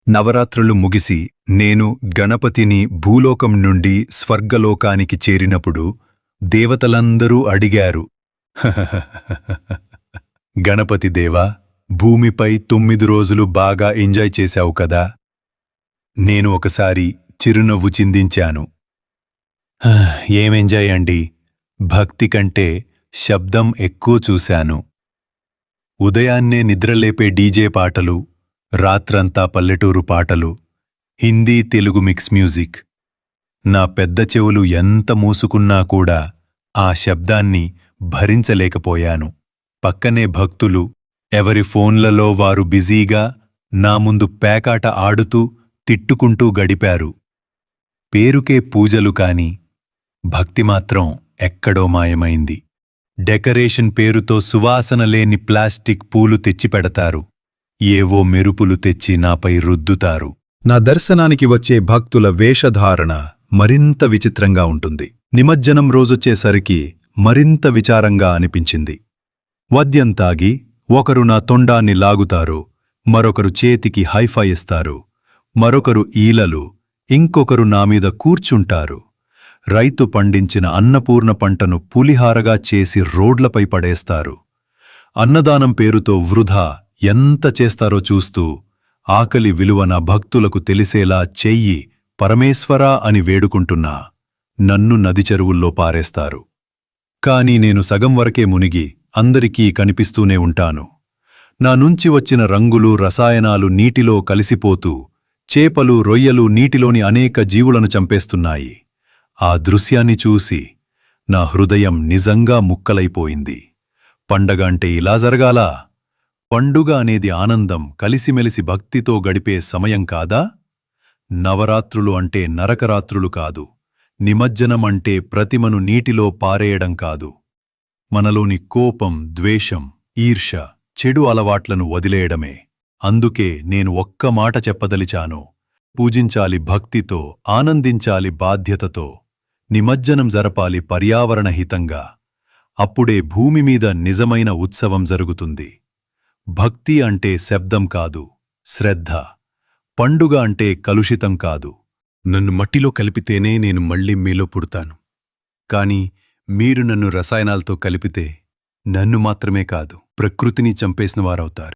నవరాత్రులు ముగిసి నేను గణపతిని భూలోకం నుండి స్వర్గలోకానికి చేరినప్పుడు దేవతలందరూ అడిగారు, గణపతి దేవా, భూమిపై 9 రోజులు బాగా ఎంజాయ్ చేశావు కదా. నేను ఒకసారి చిరునవ్వు చిందించాను. ఏం ఎంజాయ్ అండి, భక్తి కంటే శబ్దం ఎక్కువ చూశాను. ఉదయాన్నే నిద్రలేపే డీజే పాటలు, రాత్రంతా పల్లెటూరు పాటలు, హిందీ తెలుగు మిక్స్ మ్యూజిక్. నా పెద్ద చెవులు ఎంత మూసుకున్నా కూడా ఆ శబ్దాన్ని భరించలేకపోయాను. పక్కనే భక్తులు ఎవరి ఫోన్లలో వారు బిజీగా నా ముందు పేకాట ఆడుతూ తిట్టుకుంటూ గడిపారు. పేరుకే పూజలు కాని భక్తి మాత్రం ఎక్కడో మాయమైంది. డెకరేషన్ పేరుతో సువాసన లేని ప్లాస్టిక్ పూలు తెచ్చిపెడతారు. ఏవో మెరుపులు తెచ్చి నాపై రుద్దుతారు. నా దర్శనానికి వచ్చే భక్తుల వేషధారణ మరింత విచిత్రంగా ఉంటుంది. నిమజ్జనం రోజొచ్చేసరికి మరింత విచారంగా అనిపించింది. వద్యం తాగి ఒకరు నా తొండాన్ని లాగుతారు, మరొకరు చేతికి హైఫై ఇస్తారు, మరొకరు ఈలలు, ఇంకొకరు నామీద కూర్చుంటారు. రైతు పండించిన అన్నపూర్ణ పంటను పులిహారగా చేసి రోడ్లపై పడేస్తారు. అన్నదానం పేరుతో వృధా ఎంత చేస్తారో చూస్తూ ఆకలి విలువ నా భక్తులకు తెలిసేలా చెయ్యి పరమేశ్వరా అని వేడుకుంటున్నా నన్ను నది చెరువుల్లో పారేస్తారు. కాని నేను సగం వరకే మునిగి అందరికీ కనిపిస్తూనే ఉంటాను. నా నుంచి వచ్చిన రంగులు, రసాయనాలు నీటిలో కలిసిపోతూ చేపలు, రొయ్యలు నీటిలోని అనేక జీవులను చంపేస్తున్నాయి. ఆ దృశ్యాన్ని చూసి నా హృదయం నిజంగా ముక్కలైపోయింది. పండగ అంటే ఇలా జరగాలా? పండుగ అనేది ఆనందం, కలిసిమెలిసి భక్తితో గడిపే సమయం కాదా? నవరాత్రులు అంటే నరకరాత్రులు కాదు. నిమజ్జనం అంటే ప్రతిమను నీటిలో పారేయడం కాదు. మనలోని కోపం, ద్వేషం, ఈర్ష్య, చెడు అలవాట్లను వదిలేయడమే. అందుకే నేను ఒక్క మాట చెప్పదలిచాను: పూజించాలి భక్తితో, ఆనందించాలి బాధ్యతతో, నిమజ్జనం జరపాలి పర్యావరణహితంగా. అప్పుడే భూమి మీద నిజమైన ఉత్సవం జరుగుతుంది. భక్తి అంటే శబ్దం కాదు, శ్రద్ధ. పండుగ అంటే కలుషితం కాదు. నన్ను మట్టిలో కలిపితేనే నేను మళ్ళీ మీలో పుడతాను. కాని మీరు నన్ను రసాయనాలతో కలిపితే నన్ను మాత్రమే కాదు, ప్రకృతిని చంపేసిన వారవుతారు.